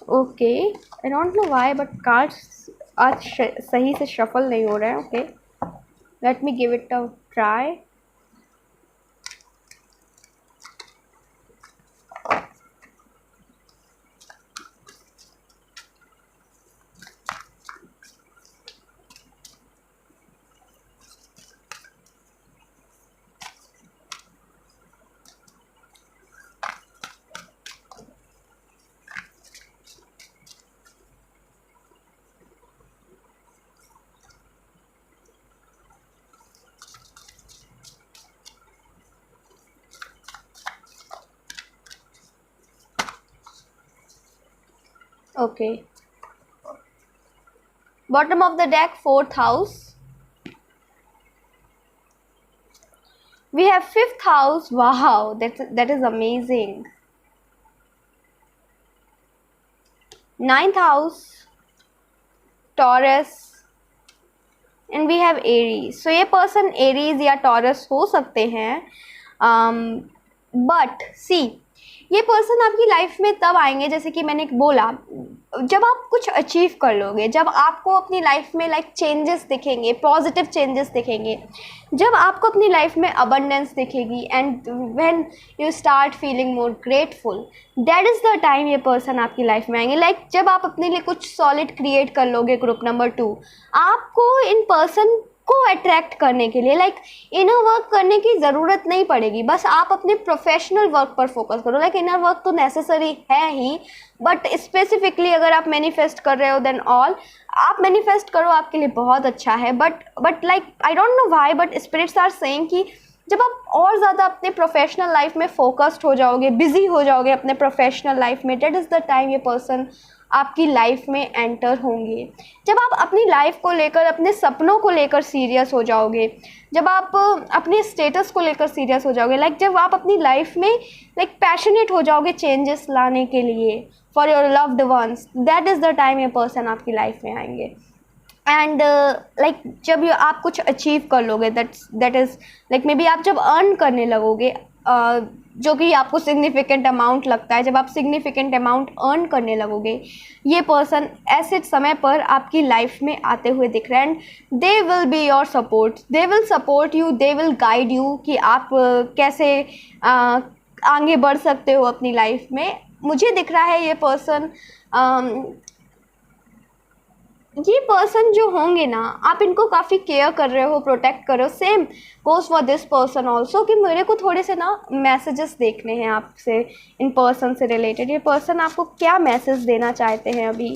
Okay, I don't know why but cards आज सही से शफल नहीं हो रहे हैं। Okay, let me give it a try. Okay. Bottom of the deck, 4th house. We have 5th house. Wow, that is amazing. 9th house, Taurus, and we have Aries. So ये person Aries या Taurus हो सकते हैं. But see, ये पर्सन आपकी लाइफ में तब आएंगे, जैसे कि मैंने बोला, जब आप कुछ अचीव कर लोगे, जब आपको अपनी लाइफ में लाइक चेंजेस दिखेंगे, पॉजिटिव चेंजेस दिखेंगे, जब आपको अपनी लाइफ में अबंडेंस दिखेगी, and when you start feeling more grateful, that is the time ये पर्सन आपकी लाइफ में आएंगे। लाइक जब आप अपने लिए कुछ सॉलिड क्रिएट कर लोगे, ग्रुप नंबर 2, आपको इन पर्सन को अट्रैक्ट करने के लिए लाइक इनर वर्क करने की ज़रूरत नहीं पड़ेगी। बस आप अपने प्रोफेशनल वर्क पर फोकस करो। लाइक इनर वर्क तो नेसेसरी है ही, बट स्पेसिफिकली अगर आप मैनिफेस्ट कर रहे हो देन ऑल आप मैनिफेस्ट करो, आपके लिए बहुत अच्छा है। But like I don't know why but spirits are saying कि जब आप और ज़्यादा अपने प्रोफेशनल लाइफ में फोकस्ड हो जाओगे, बिजी हो जाओगे अपने प्रोफेशनल लाइफ में, दैट इज़ द टाइम ये पर्सन आपकी लाइफ में एंटर होंगे। जब आप अपनी लाइफ को लेकर, अपने सपनों को लेकर सीरियस हो जाओगे, जब आप अपने स्टेटस को लेकर सीरियस हो जाओगे, लाइक जब आप अपनी लाइफ में लाइक पैशनेट हो जाओगे चेंजेस लाने के लिए for your loved ones, that is the time ये पर्सन आपकी लाइफ में आएंगे। एंड लाइक जब आप कुछ अचीव कर लोगे, that is like may be आप जब अर्न करने लगोगे, जो कि आपको सिग्निफिकेंट अमाउंट लगता है, जब आप सिग्निफिकेंट अमाउंट अर्न करने लगोगे, ये पर्सन ऐसे समय पर आपकी लाइफ में आते हुए दिख रहे हैं। And they will be your support, they will support you, they will guide you कि आप कैसे आगे बढ़ सकते हो अपनी लाइफ में। मुझे दिख रहा है ये पर्सन जो होंगे ना, आप इनको काफ़ी केयर कर रहे हो, प्रोटेक्ट कर रहे हो। Same goes for this person also कि मेरे को थोड़े से ना मैसेजेस देखने हैं आपसे इन पर्सन से रिलेटेड। ये पर्सन आपको क्या मैसेज देना चाहते हैं अभी,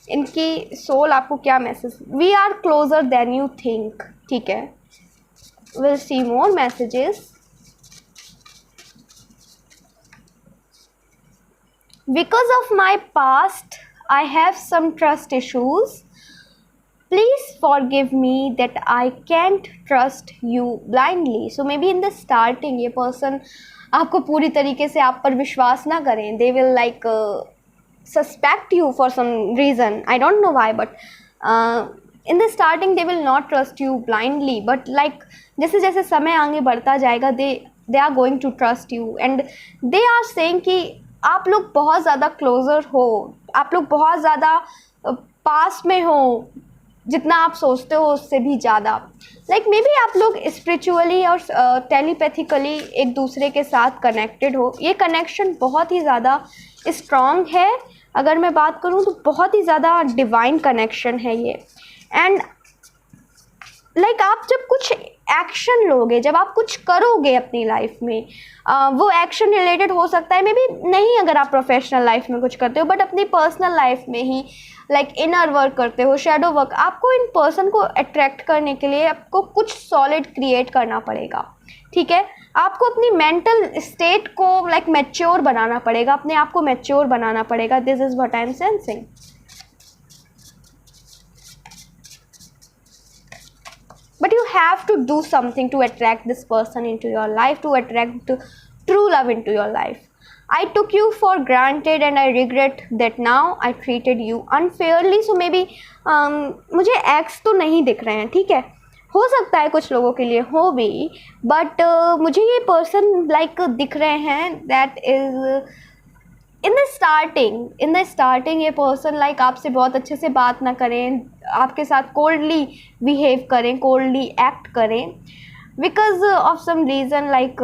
इनकी सोल आपको क्या message. We are closer than you think, ठीक है। Will see more messages. Because of my past I have some trust issues, please forgive me that I can't trust you blindly. So maybe in the starting ये person आपको पूरी तरीके से आप पर विश्वास ना करें। They will like suspect you for some reason, I don't know why, but in the starting they will not trust you blindly, but like जैसे जैसे समय आगे बढ़ता जाएगा they are going to trust you, and they are saying कि आप लोग बहुत ज़्यादा क्लोज़र हो, आप लोग बहुत ज़्यादा पास में हो, जितना आप सोचते हो उससे भी ज़्यादा। लाइक मे बी आप लोग स्पिरिचुअली और टेलीपैथिकली एक दूसरे के साथ कनेक्टेड हो। ये कनेक्शन बहुत ही ज़्यादा स्ट्रॉन्ग है। अगर मैं बात करूँ तो बहुत ही ज़्यादा डिवाइन कनेक्शन है ये। एंड लाइक आप जब कुछ एक्शन लोगे, जब आप कुछ करोगे अपनी लाइफ में, वो एक्शन रिलेटेड हो सकता है मे बी नहीं, अगर आप प्रोफेशनल लाइफ में कुछ करते हो, बट अपनी पर्सनल लाइफ में ही लाइक इनर वर्क करते हो, शैडो वर्क, आपको इन पर्सन को अट्रैक्ट करने के लिए आपको कुछ सॉलिड क्रिएट करना पड़ेगा। ठीक है, आपको अपनी मेंटल स्टेट को लाइक मैच्योर बनाना पड़ेगा, अपने आप को मैच्योर बनाना पड़ेगा। This is what I am sensing. But you have to do something to attract this person into your life, to attract true love into your life. I took you for granted and I regret that now I treated you unfairly. So maybe मुझे एक्स तो नहीं दिख रहे हैं, ठीक है, हो सकता है कुछ लोगों के लिए हो भी, बट मुझे ये पर्सन लाइक दिख रहे हैं that is in the starting ये पर्सन लाइक आपसे बहुत अच्छे से बात ना करें, आपके साथ कोल्डली बिहेव करें, कोल्डली एक्ट करें, because of some reason like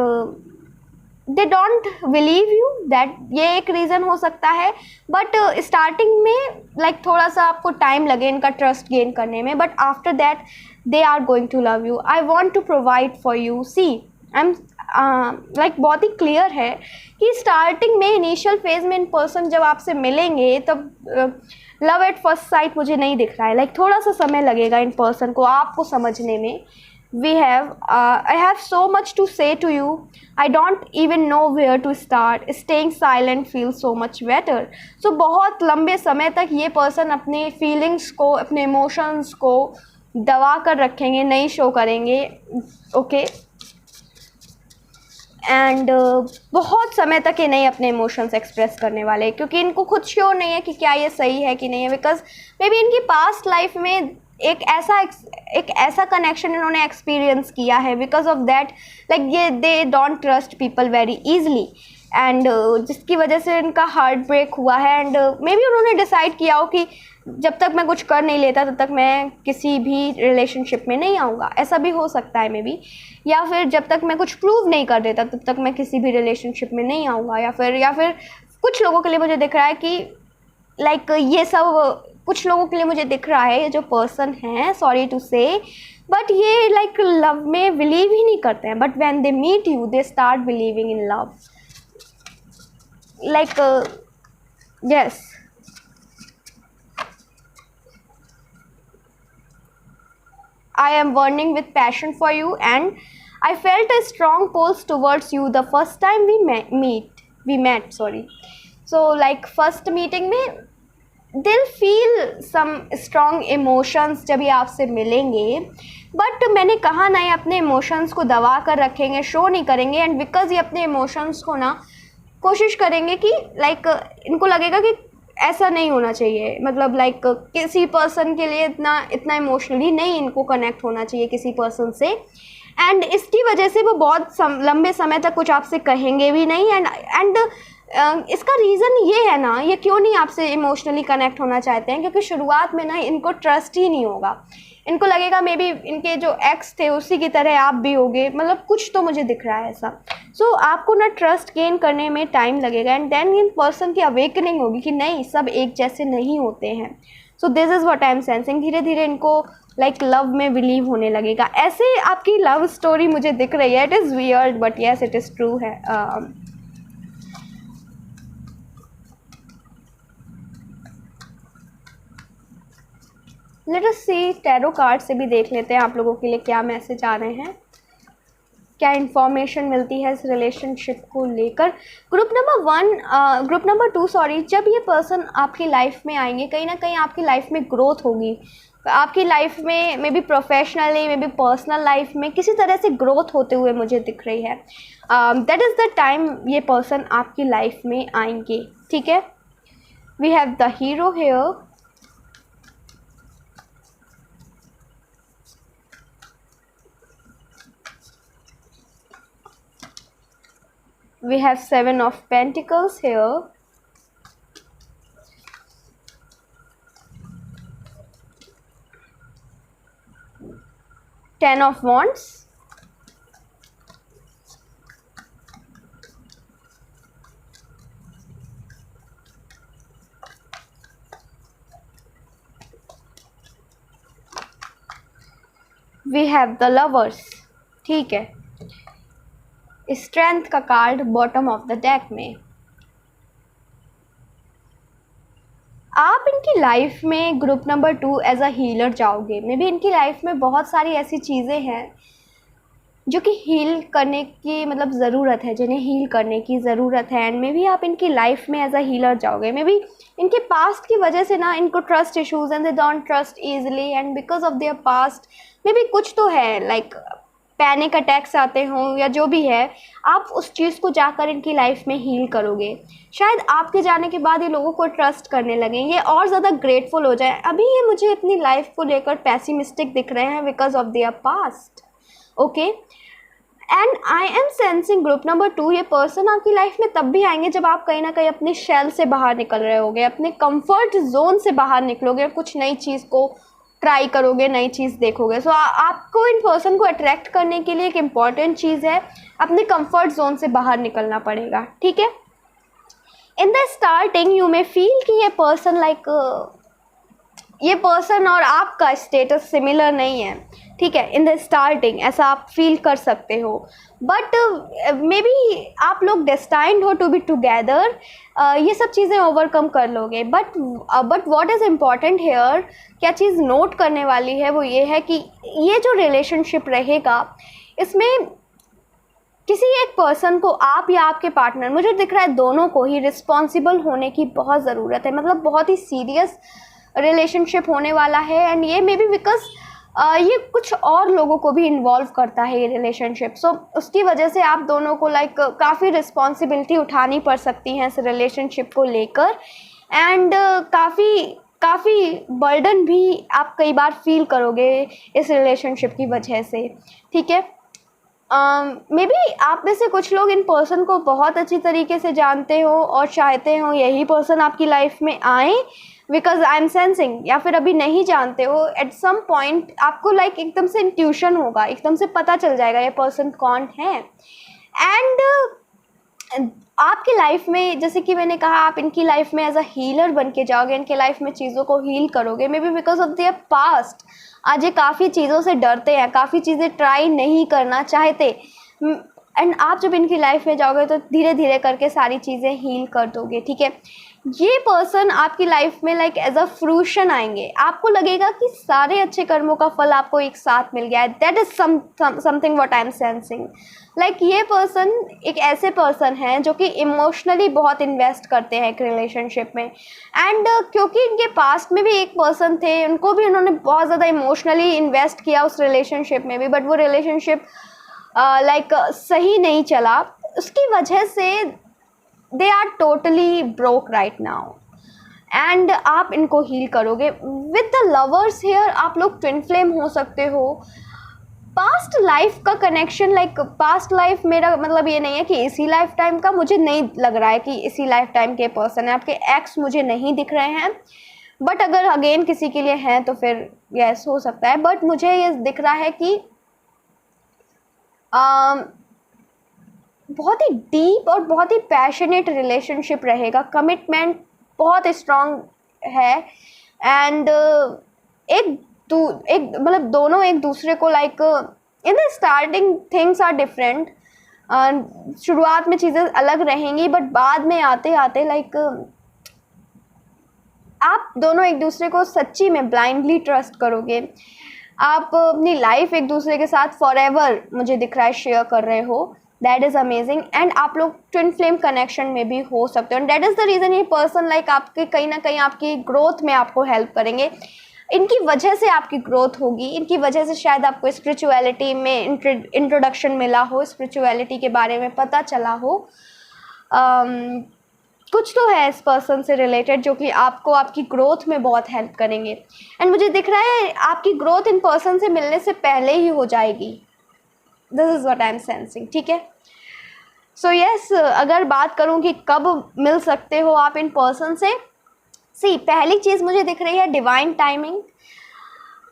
they don't believe you, that ये एक रीज़न हो सकता है। बट स्टार्टिंग में लाइक थोड़ा सा आपको टाइम लगे इनका ट्रस्ट गेन करने में, but after that they are going to love you. I want to provide for you. See I am like बहुत ही क्लियर है कि स्टार्टिंग में इनिशियल फेज में इन पर्सन जब आपसे मिलेंगे तब लव एट फर्स्ट साइट मुझे नहीं दिख रहा है। लाइक थोड़ा सा समय लगेगा इन पर्सन को आपको समझने में। I have so much to say to you. I don't even know where to start. Staying silent feels so much better. So बहुत लंबे समय तक ये पर्सन अपने फीलिंग्स को, अपने इमोशंस को दबा कर रखेंगे, नहीं शो करेंगे, ओके। एंड बहुत समय तक ये नहीं अपने इमोशंस एक्सप्रेस करने वाले, क्योंकि इनको खुद श्योर नहीं है कि क्या ये सही है कि नहीं है, बिकॉज मे बी इनकी पास्ट लाइफ में एक ऐसा कनेक्शन इन्होंने एक्सपीरियंस किया है, बिकॉज ऑफ दैट लाइक ये they don't trust people very easily, and जिसकी वजह से इनका हार्ट ब्रेक हुआ है। एंड मे बी उन्होंने डिसाइड किया हो कि जब तक मैं कुछ कर नहीं लेता तब तक मैं किसी भी रिलेशनशिप में नहीं आऊँगा, ऐसा भी हो सकता है मे बी, या फिर जब तक मैं कुछ प्रूव नहीं कर देता तब तक मैं किसी भी रिलेशनशिप में नहीं आऊँगा, या फिर कुछ लोगों के लिए मुझे दिख रहा है कि लाइक ये सब कुछ लोगों के लिए मुझे दिख रहा है, ये जो पर्सन हैं, सॉरी टू से, बट ये लाइक लव में बिलीव ही नहीं करते हैं, but when they meet you they start believing in love, like yes. I am burning with passion for you and I felt a strong pulse towards you the first time we met. So like first meeting में they'll feel some strong emotions जब ये आपसे मिलेंगे, बट मैंने कहा ना, ये अपने इमोशंस को दबा कर रखेंगे, शो नहीं करेंगे, एंड बिकॉज ये अपने इमोशंस को ना कोशिश करेंगे कि लाइक इनको लगेगा कि ऐसा नहीं होना चाहिए, मतलब लाइक किसी पर्सन के लिए इतना इमोशनली नहीं इनको कनेक्ट होना चाहिए किसी पर्सन से, एंड इसकी वजह से वो बहुत लंबे समय तक कुछ आपसे कहेंगे भी नहीं। एंड इसका रीज़न ये है ना, ये क्यों नहीं आपसे इमोशनली कनेक्ट होना चाहते हैं, क्योंकि शुरुआत में ना इनको ट्रस्ट ही नहीं होगा, इनको लगेगा मे बी इनके जो एक्स थे उसी की तरह आप भी होगे, मतलब कुछ तो मुझे दिख रहा है ऐसा। सो आपको ना ट्रस्ट गेन करने में टाइम लगेगा, एंड देन इन पर्सन की अवेकनिंग होगी कि नहीं, सब एक जैसे नहीं होते हैं। सो this is what I am sensing. धीरे धीरे इनको लाइक लव में बिलीव होने लगेगा। ऐसे आपकी लव स्टोरी मुझे दिख रही है। It is weird but yes it is true है। लेट अस सी, टैरो कार्ड से भी देख लेते हैं आप लोगों के लिए क्या मैसेज आ रहे हैं, क्या इन्फॉर्मेशन मिलती है इस रिलेशनशिप को लेकर। ग्रुप नंबर 2 सॉरी, जब ये पर्सन आपकी लाइफ में आएंगे, कहीं ना कहीं आपकी लाइफ में ग्रोथ होगी, आपकी लाइफ में may be professionally, may be personal life में किसी तरह से ग्रोथ होते हुए मुझे दिख रही है। दैट इज़ द टाइम ये पर्सन आपकी लाइफ में आएंगे, ठीक है। We have the hero here, we have 7 of Pentacles here, 10 of Wands, we have the Lovers, ठीक है, स्ट्रेंथ का card bottom of the deck में। आप इनकी लाइफ में group number 2 as a healer जाओगे। मे बी इनकी लाइफ में बहुत सारी ऐसी चीज़ें हैं जो कि हील करने की मतलब ज़रूरत है, जिन्हें हील करने की ज़रूरत है, एंड मे बी आप इनकी लाइफ में एज अ हीलर जाओगे। मे बी इनके पास्ट की वजह से ना इनको trust issues and they don't trust easily, and because of there past may be कुछ तो है, लाइक पैनिक अटैक्स आते हों या जो भी है, आप उस चीज़ को जाकर इनकी लाइफ में हील करोगे। शायद आपके जाने के बाद ये लोगों को ट्रस्ट करने लगेंगे और ज़्यादा ग्रेटफुल हो जाए। अभी ये मुझे अपनी लाइफ को लेकर पैसिमिस्टिक दिख रहे हैं because of there past, okay. And I am sensing group number 2, ये पर्सन आपकी लाइफ में तब भी आएंगे जब आप कहीं ना कहीं अपने शेल से बाहर निकल रहे होगे, अपने कंफर्ट जोन से बाहर निकलोगे, कुछ नई चीज़ को ट्राई करोगे, नई चीज़ देखोगे। सो आपको इन पर्सन को अट्रैक्ट करने के लिए एक इम्पॉर्टेंट चीज़ है, अपने कंफर्ट जोन से बाहर निकलना पड़ेगा, ठीक है। इन the starting you may feel कि ये पर्सन लाइक ये पर्सन और आपका स्टेटस सिमिलर नहीं है, ठीक है। इन द स्टार्टिंग ऐसा आप फील कर सकते हो, बट मे बी आप लोग डेस्टाइंड हो टू बी टुगेदर, ये सब चीज़ें ओवरकम कर लोगे। But what is important hair, क्या चीज़ नोट करने वाली है वो ये है कि ये जो रिलेशनशिप रहेगा इसमें किसी एक पर्सन को, आप या आपके पार्टनर, मुझे दिख रहा है दोनों को ही रिस्पॉन्सिबल होने की बहुत ज़रूरत है। मतलब बहुत ही सीरियस रिलेशनशिप होने वाला है, एंड ये मे बी बिकॉज ये कुछ और लोगों को भी इन्वॉल्व करता है ये रिलेशनशिप। सो उसकी वजह से आप दोनों को लाइक काफ़ी रिस्पॉन्सिबिलिटी उठानी पड़ सकती है इस रिलेशनशिप को लेकर, एंड काफ़ी बर्डन भी आप कई बार फील करोगे इस रिलेशनशिप की वजह से, ठीक है। मे बी आप में से कुछ लोग इन पर्सन को बहुत अच्छी तरीके से जानते हो और चाहते हो यही पर्सन आपकी लाइफ में आए, बिकॉज आई एम सेंसिंग, या फिर अभी नहीं जानते हो, एट सम पॉइंट आपको लाइक एकदम से इंट्यूशन होगा, एकदम से पता चल जाएगा ये पर्सन कौन है। एंड आपकी लाइफ में, जैसे कि मैंने कहा, आप इनकी लाइफ में एज अ हीलर बन के जाओगे, इनके लाइफ में चीज़ों को हील करोगे। May be because of there past आज ये काफ़ी चीज़ों से डरते हैं, काफ़ी चीज़ें ट्राई नहीं करना चाहते, एंड आप जब इनकी लाइफ में जाओगे तो धीरे धीरे करके सारी चीज़ें हील कर दोगे, ठीक है। ये पर्सन आपकी लाइफ में लाइक एज अ फ्रूशन आएंगे, आपको लगेगा कि सारे अच्छे कर्मों का फल आपको एक साथ मिल गया है। That is something what I am sensing. Like ये पर्सन एक ऐसे पर्सन है जो कि इमोशनली बहुत इन्वेस्ट करते हैं एक रिलेशनशिप में, एंड क्योंकि इनके पास्ट में भी एक पर्सन थे, उनको भी उन्होंने बहुत ज़्यादा इमोशनली इन्वेस्ट किया उस रिलेशनशिप में भी, बट वो रिलेशनशिप लाइक सही नहीं चला, उसकी वजह से they are totally broke right now, and आप इनको हील करोगे विद द लवर्स। हेयर आप लोग ट्विन फ्लेम हो सकते हो। पास्ट लाइफ का कनेक्शन, लाइक पास्ट लाइफ, मेरा मतलब ये नहीं है कि इसी लाइफ टाइम का, मुझे नहीं लग रहा है कि इसी लाइफ टाइम के पर्सन है, आपके एक्स मुझे नहीं दिख रहे हैं, बट अगर अगेन किसी के लिए हैं तो फिर यस हो सकता है। बट मुझे ये दिख रहा है कि बहुत ही डीप और बहुत ही पैशनेट रिलेशनशिप रहेगा, कमिटमेंट बहुत स्ट्रॉन्ग है, एंड एक मतलब दोनों एक दूसरे को like in the starting things are different, शुरुआत में चीज़ें अलग रहेंगी, बट बाद में आते आते लाइक आप दोनों एक दूसरे को सच्ची में ब्लाइंडली ट्रस्ट करोगे। आप अपनी लाइफ एक दूसरे के साथ फॉरएवर, मुझे दिख रहा है, शेयर कर रहे हो। दैट इज़ अमेजिंग, एंड आप लोग ट्विन फ्लेम कनेक्शन में भी हो सकते हो, and that is the reason ये पर्सन लाइक आपके कहीं ना कहीं आपकी ग्रोथ में आपको हेल्प करेंगे। इनकी वजह से आपकी ग्रोथ होगी, इनकी वजह से शायद आपको स्पिरिचुअलिटी में इंट्रोडक्शन मिला हो, स्पिरिचुअलिटी के बारे में पता चला हो। कुछ तो है इस पर्सन से रिलेटेड जो कि आपको आपकी ग्रोथ में बहुत हेल्प करेंगे, एंड मुझे दिख रहा है आपकी ग्रोथ इन पर्सन से मिलने से पहले ही हो जाएगी। This is what I am sensing, ठीक है। सो यस, अगर बात करूं कि कब मिल सकते हो आप इन पर्सन से, सी पहली चीज़ मुझे दिख रही है डिवाइन टाइमिंग।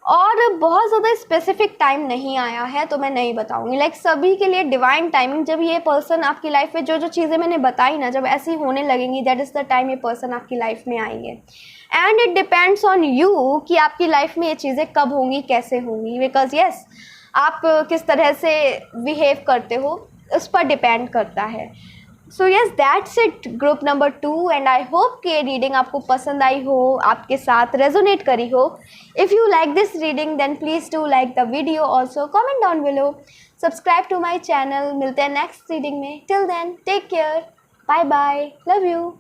और बहुत ज़्यादा स्पेसिफिक टाइम नहीं आया है तो मैं नहीं बताऊंगी, लाइक सभी के लिए डिवाइन टाइमिंग, जब ये पर्सन आपकी लाइफ में जो जो चीज़ें मैंने बताई ना जब ऐसी होने लगेंगी, दैट इज़ द टाइम ये पर्सन आपकी लाइफ में आएंगे। And it depends on you कि आपकी लाइफ में ये चीज़ें कब होंगी, कैसे होंगी, बिकॉज येस आप किस तरह से बिहेव करते हो उस पर डिपेंड करता है। So yes that's it group number 2 and I hope कि ये रीडिंग आपको पसंद आई हो, आपके साथ रेजोनेट करी हो। If you like this reading then please do like the video, also comment down below, subscribe to my channel. मिलते हैं नेक्स्ट रीडिंग में, till then take care, bye bye, love you.